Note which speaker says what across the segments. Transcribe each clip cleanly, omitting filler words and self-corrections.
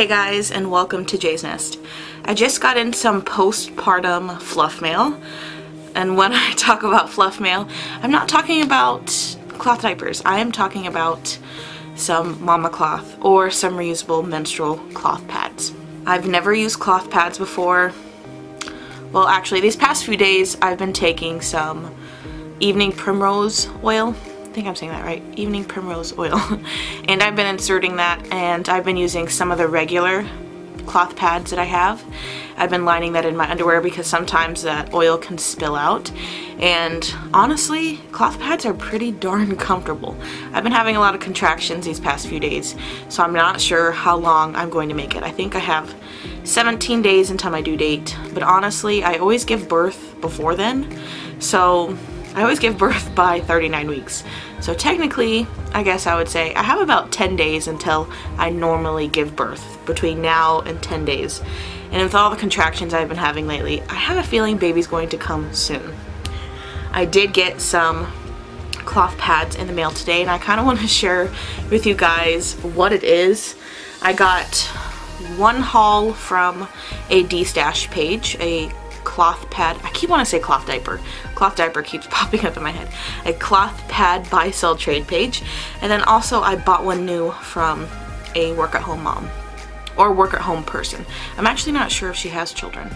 Speaker 1: Hey guys, and welcome to Jay's Nest. I just got in some postpartum fluff mail, and when I talk about fluff mail, I'm not talking about cloth diapers. I am talking about some mama cloth or some reusable menstrual cloth pads. I've never used cloth pads before. Well, actually, these past few days I've been taking some evening primrose oil. I think I'm saying that right, evening primrose oil. And I've been inserting that, and I've been using some of the regular cloth pads that I have. I've been lining that in my underwear because sometimes that oil can spill out. And honestly, cloth pads are pretty darn comfortable. I've been having a lot of contractions these past few days, so I'm not sure how long I'm going to make it. I think I have 17 days until my due date, but honestly, I always give birth before then. So I always give birth by 39 weeks. So technically, I guess I would say I have about 10 days until I normally give birth, between now and 10 days. And with all the contractions I've been having lately, I have a feeling baby's going to come soon. I did get some cloth pads in the mail today, and I kind of want to share with you guys what it is. I got one haul from a D-Stash page, a cloth pad. I keep wanting to say cloth diaper. Cloth diaper keeps popping up in my head. A cloth pad buy sell trade page. And then also I bought one new from a work at home mom or work at home person. I'm actually not sure if she has children.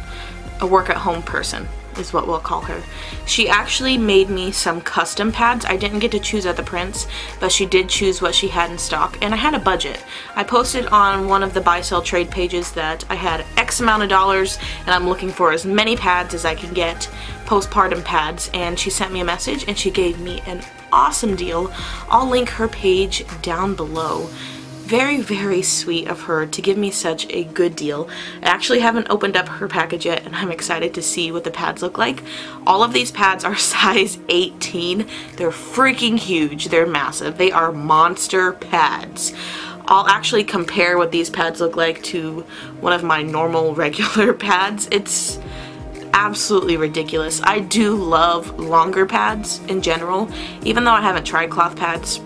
Speaker 1: A work at home person is what we'll call her. She actually made me some custom pads. I didn't get to choose at the prints, but she did choose what she had in stock, and I had a budget. I posted on one of the buy sell trade pages that I had X amount of dollars and I'm looking for as many pads as I can get, postpartum pads, and she sent me a message and she gave me an awesome deal. I'll link her page down below. Very, very sweet of her to give me such a good deal. I actually haven't opened up her package yet, and I'm excited to see what the pads look like. All of these pads are size 18. They're freaking huge. They're massive. They are monster pads. I'll actually compare what these pads look like to one of my normal regular pads. It's absolutely ridiculous. I do love longer pads in general. Even though I haven't tried cloth pads,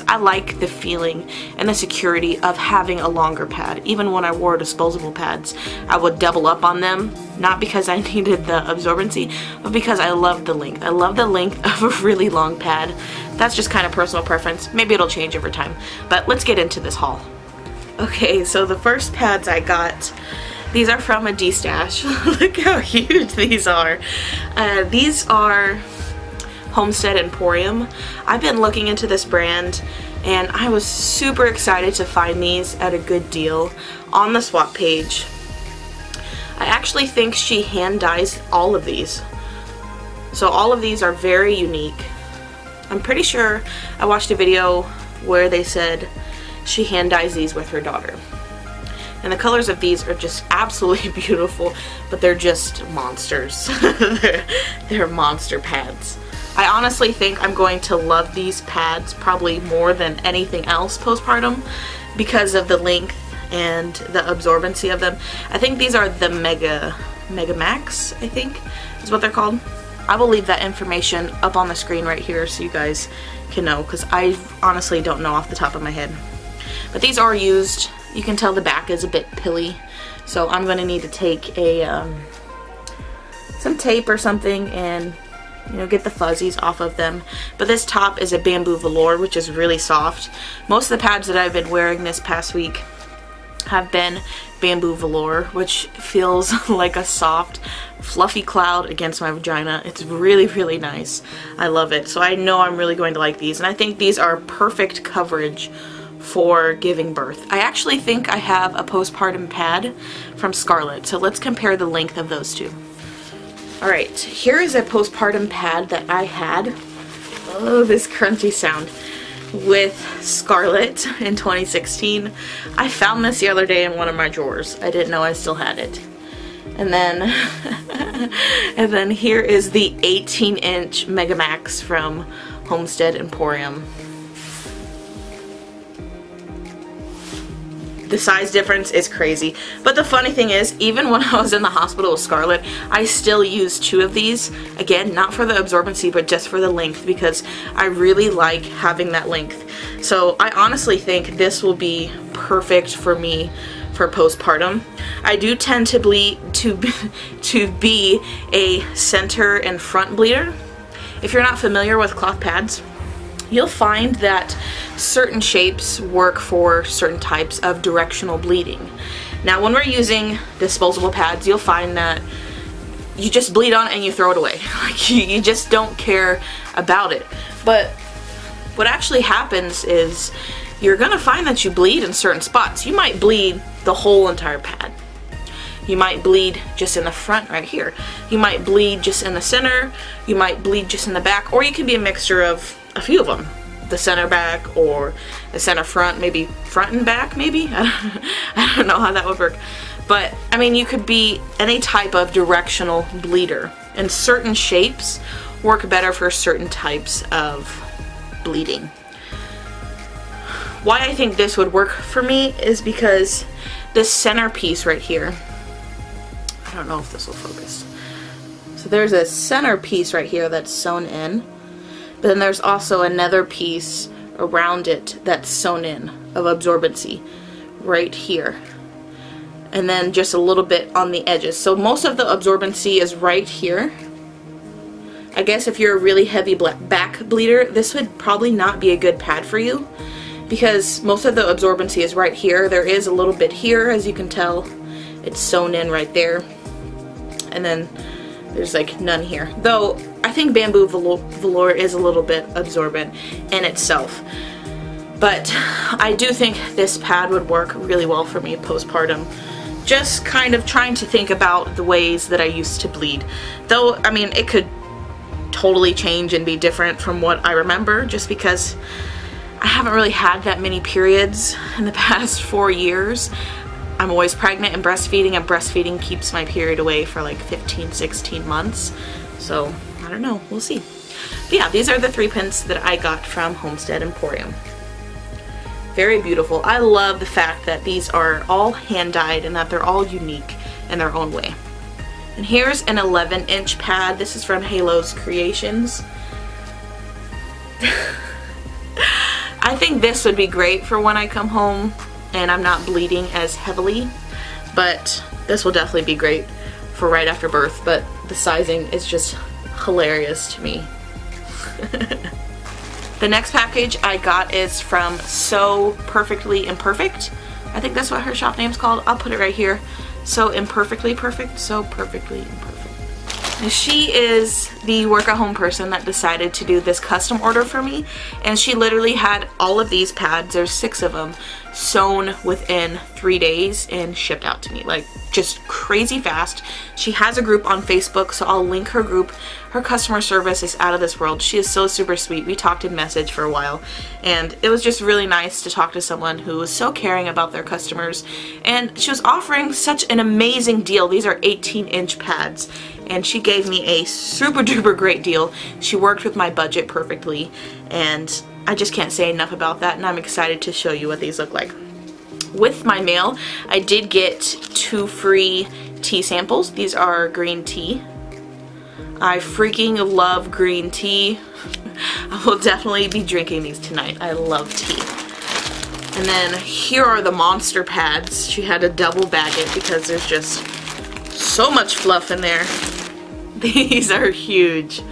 Speaker 1: I like the feeling and the security of having a longer pad. Even when I wore disposable pads, I would double up on them, not because I needed the absorbency, but because I love the length. I love the length of a really long pad. That's just kind of personal preference. Maybe it'll change over time, but let's get into this haul. Okay, so the first pads I got, these are from a D-Stash. Look how huge these are. These are Homestead Emporium. I've been looking into this brand, and I was super excited to find these at a good deal on the swap page. I actually think she hand dyes all of these. So all of these are very unique. I'm pretty sure I watched a video where they said she hand dyes these with her daughter. And the colors of these are just absolutely beautiful, but they're just monsters. They're monster pads. I honestly think I'm going to love these pads probably more than anything else postpartum because of the length and the absorbency of them. I think these are the MegaMax, I think is what they're called. I will leave that information up on the screen right here so you guys can know, because I honestly don't know off the top of my head. But these are used. You can tell the back is a bit pilly, so I'm going to need to take a some tape or something and get the fuzzies off of them. But this top is a bamboo velour, which is really soft. Most of the pads that I've been wearing this past week have been bamboo velour, which feels like a soft, fluffy cloud against my vagina. It's really, really nice. I love it. So I know I'm really going to like these, and I think these are perfect coverage for giving birth. I actually think I have a postpartum pad from Scarlett, so let's compare the length of those two. Alright, here is a postpartum pad that I had. Oh, this crunchy sound. With Scarlett in 2016. I found this the other day in one of my drawers. I didn't know I still had it. And then, and then here is the 18-inch MegaMax from Homestead Emporium. The size difference is crazy. But the funny thing is, even when I was in the hospital with Scarlett, I still used 2 of these. Again, not for the absorbency, but just for the length, because I really like having that length. So I honestly think this will be perfect for me for postpartum. I do tend to bleed to be a center and front bleeder. If you're not familiar with cloth pads, you'll find that certain shapes work for certain types of directional bleeding. Now when we're using disposable pads, you'll find that you just bleed on it and you throw it away. Like you just don't care about it. But what actually happens is you're gonna find that you bleed in certain spots. You might bleed the whole entire pad. You might bleed just in the front right here. You might bleed just in the center. You might bleed just in the back, or you can be a mixture of a few of them. The center back or the center front, maybe front and back maybe. I don't know how that would work. But I mean, you could be any type of directional bleeder, and certain shapes work better for certain types of bleeding. Why I think this would work for me is because this center piece right here, I don't know if this will focus. So there's a center piece right here that's sewn in, but then there's also another piece around it that's sewn in of absorbency right here. And then just a little bit on the edges. So most of the absorbency is right here. I guess if you're a really heavy back bleeder, this would probably not be a good pad for you, because most of the absorbency is right here. There is a little bit here, as you can tell. It's sewn in right there. And then there's like none here. Though I think bamboo velour is a little bit absorbent in itself. But I do think this pad would work really well for me postpartum. Just kind of trying to think about the ways that I used to bleed. Though, I mean, it could totally change and be different from what I remember, just because I haven't really had that many periods in the past 4 years. I'm always pregnant and breastfeeding keeps my period away for like 15, 16 months. So, I don't know, we'll see. But yeah, these are the 3 pins that I got from Homestead Emporium. Very beautiful. I love the fact that these are all hand dyed and that they're all unique in their own way. And here's an 11-inch pad. This is from Halo's Creations. I think this would be great for when I come home and I'm not bleeding as heavily, but this will definitely be great for right after birth, but the sizing is just hilarious to me. The next package I got is from Sew Perfectly Imperfect. I think that's what her shop name's called. I'll put it right here. Sew Imperfectly Perfect. Sew Perfectly Imperfect. Now, she is the work-at-home person that decided to do this custom order for me, and she literally had all of these pads, there's 6 of them, sewn within 3 days and shipped out to me. Like, just crazy fast. She has a group on Facebook, so I'll link her group. Her customer service is out of this world. She is so super sweet. We talked in message for a while, and it was just really nice to talk to someone who was so caring about their customers, and she was offering such an amazing deal. These are 18-inch pads, and she gave me a super duper great deal. She worked with my budget perfectly, and I just can't say enough about that, and I'm excited to show you what these look like. With my mail, I did get 2 free tea samples. These are green tea. I freaking love green tea. I will definitely be drinking these tonight. I love tea. And then here are the monster pads. She had to double bag it because there's just so much fluff in there. These are huge.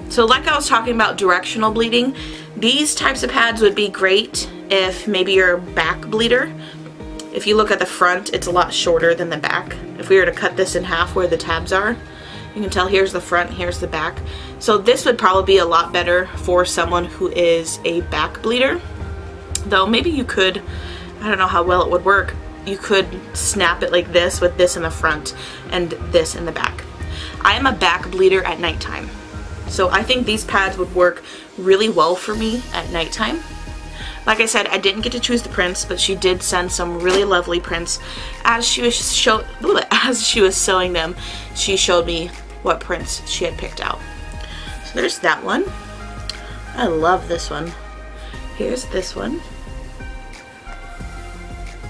Speaker 1: So like I was talking about directional bleeding, these types of pads would be great if maybe you're a back bleeder. If you look at the front, it's a lot shorter than the back. If we were to cut this in half where the tabs are, you can tell here's the front, here's the back. So this would probably be a lot better for someone who is a back bleeder. Though maybe you could, I don't know how well it would work, you could snap it like this with this in the front and this in the back. I am a back bleeder at nighttime, so I think these pads would work really well for me at nighttime. Like I said, I didn't get to choose the prints, but she did send some really lovely prints. As she was sewing them, she showed me what prints she had picked out. So there's that one. I love this one. Here's this one.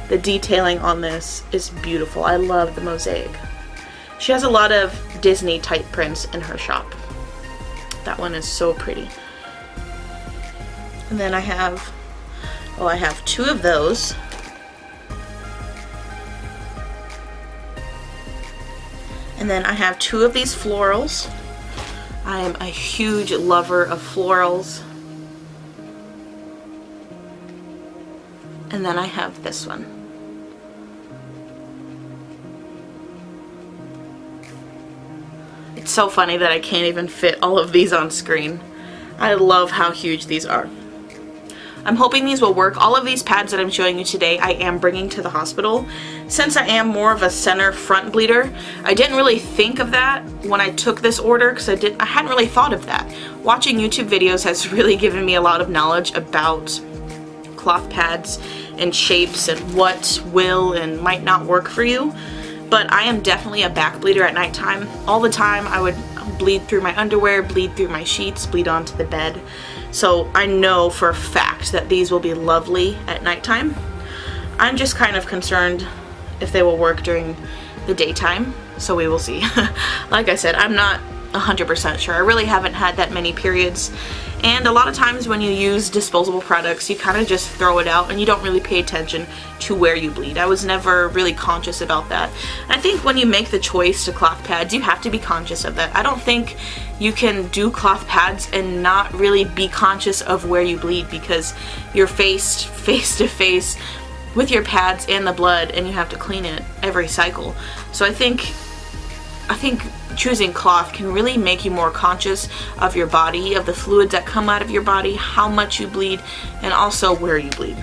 Speaker 1: The detailing on this is beautiful. I love the mosaic. She has a lot of Disney type prints in her shop. That one is so pretty. And then I have Oh, I have 2 of those. And then I have 2 of these florals. I am a huge lover of florals. And then I have this one. It's so funny that I can't even fit all of these on screen. I love how huge these are. I'm hoping these will work. All of these pads that I'm showing you today I am bringing to the hospital. Since I am more of a center front bleeder, I didn't really think of that when I took this order because I hadn't really thought of that. Watching YouTube videos has really given me a lot of knowledge about cloth pads and shapes and what will and might not work for you. But I am definitely a back bleeder at nighttime. All the time I would bleed through my underwear, bleed through my sheets, bleed onto the bed. So I know for a fact that these will be lovely at nighttime. I'm just kind of concerned if they will work during the daytime, so we will see. Like I said, I'm not 100% sure. I really haven't had that many periods, and a lot of times when you use disposable products you kind of just throw it out and you don't really pay attention to where you bleed. I was never really conscious about that. I think when you make the choice to cloth pads you have to be conscious of that. I don't think you can do cloth pads and not really be conscious of where you bleed, because you're faced face to face with your pads and the blood and you have to clean it every cycle. So I think choosing cloth can really make you more conscious of your body, of the fluids that come out of your body, how much you bleed, and also where you bleed.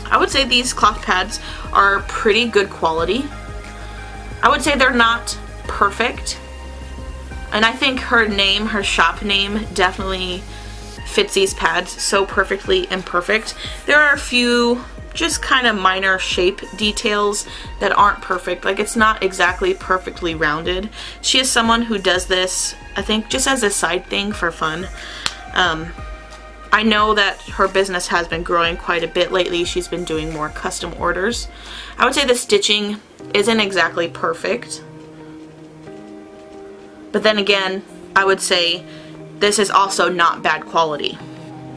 Speaker 1: I would say these cloth pads are pretty good quality. I would say they're not perfect, and I think her shop name definitely fits these pads, Sew Perfectly Imperfect. There are a few just kind of minor shape details that aren't perfect. Like, it's not exactly perfectly rounded. She is someone who does this, I think, just as a side thing for fun. I know that her business has been growing quite a bit lately. She's been doing more custom orders. I would say the stitching isn't exactly perfect, but then again, I would say this is also not bad quality.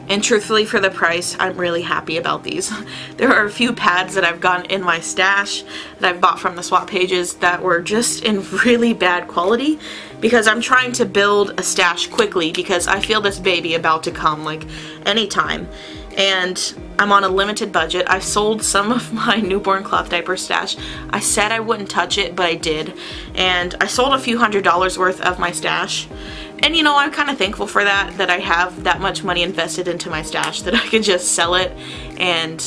Speaker 1: And truthfully, for the price, I'm really happy about these. There are a few pads that I've gotten in my stash that I've bought from the swap pages that were just in really bad quality, because I'm trying to build a stash quickly because I feel this baby about to come like anytime. And I'm on a limited budget. I sold some of my newborn cloth diaper stash. I said I wouldn't touch it, but I did. And I sold a few $100s worth of my stash. And you know, I'm kind of thankful for that I have that much money invested into my stash that I can just sell it and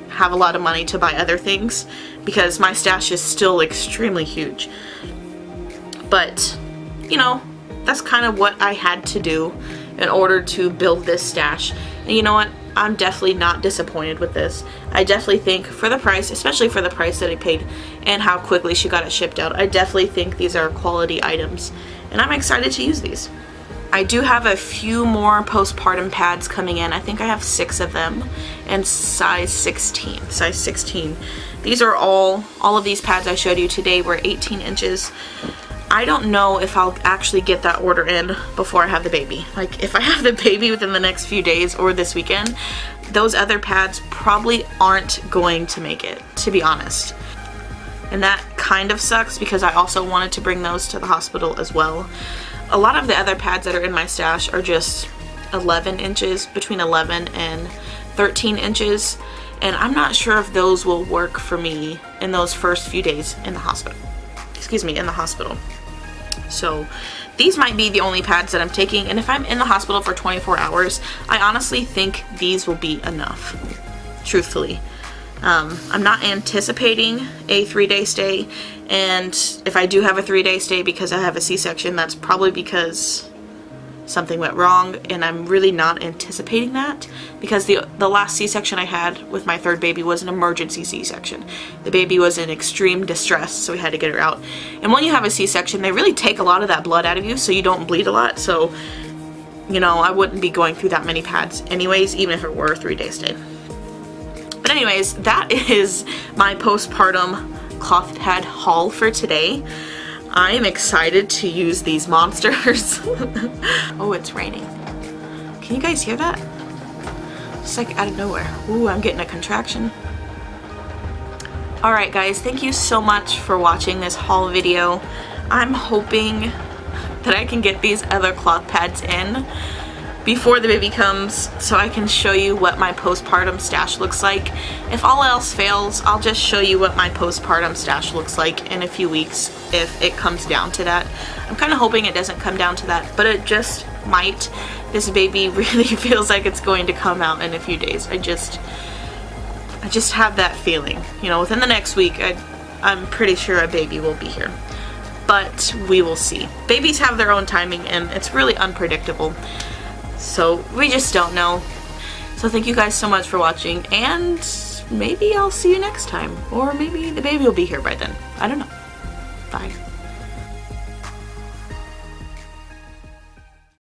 Speaker 1: have a lot of money to buy other things, because my stash is still extremely huge. But, you know, that's kind of what I had to do in order to build this stash. And you know what? I'm definitely not disappointed with this. I definitely think for the price, especially for the price that I paid and how quickly she got it shipped out, I definitely think these are quality items, and I'm excited to use these. I do have a few more postpartum pads coming in. I think I have 6 of them, and size 16. These are all of these pads I showed you today were 18 inches. I don't know if I'll actually get that order in before I have the baby. Like, if I have the baby within the next few days or this weekend, those other pads probably aren't going to make it, to be honest. And that kind of sucks because I also wanted to bring those to the hospital as well. A lot of the other pads that are in my stash are just 11 inches, between 11 and 13 inches, and I'm not sure if those will work for me in those first few days in the hospital. Excuse me, in the hospital. So these might be the only pads that I'm taking, and if I'm in the hospital for 24 hours, I honestly think these will be enough, truthfully. I'm not anticipating a 3-day stay, and if I do have a 3-day stay because I have a C-section, that's probably because something went wrong, and I'm really not anticipating that, because the last C-section I had with my 3rd baby was an emergency C-section. The baby was in extreme distress, so we had to get her out. And when you have a C-section, they really take a lot of that blood out of you so you don't bleed a lot, so, you know, I wouldn't be going through that many pads anyways, even if it were a 3-day stay. But anyways, that is my postpartum cloth pad haul for today. I am excited to use these monsters. Oh, it's raining. Can you guys hear that? It's like out of nowhere. Ooh, I'm getting a contraction. Alright guys, thank you so much for watching this haul video. I'm hoping that I can get these other cloth pads in before the baby comes so I can show you what my postpartum stash looks like. If all else fails, I'll just show you what my postpartum stash looks like in a few weeks if it comes down to that. I'm kind of hoping it doesn't come down to that, but it just might. This baby really feels like it's going to come out in a few days. I just have that feeling. You know, within the next week, I'm pretty sure a baby will be here. But we will see. Babies have their own timing and it's really unpredictable. So we just don't know. So thank you guys so much for watching, and maybe I'll see you next time. Or maybe the baby will be here by then. I don't know. Bye.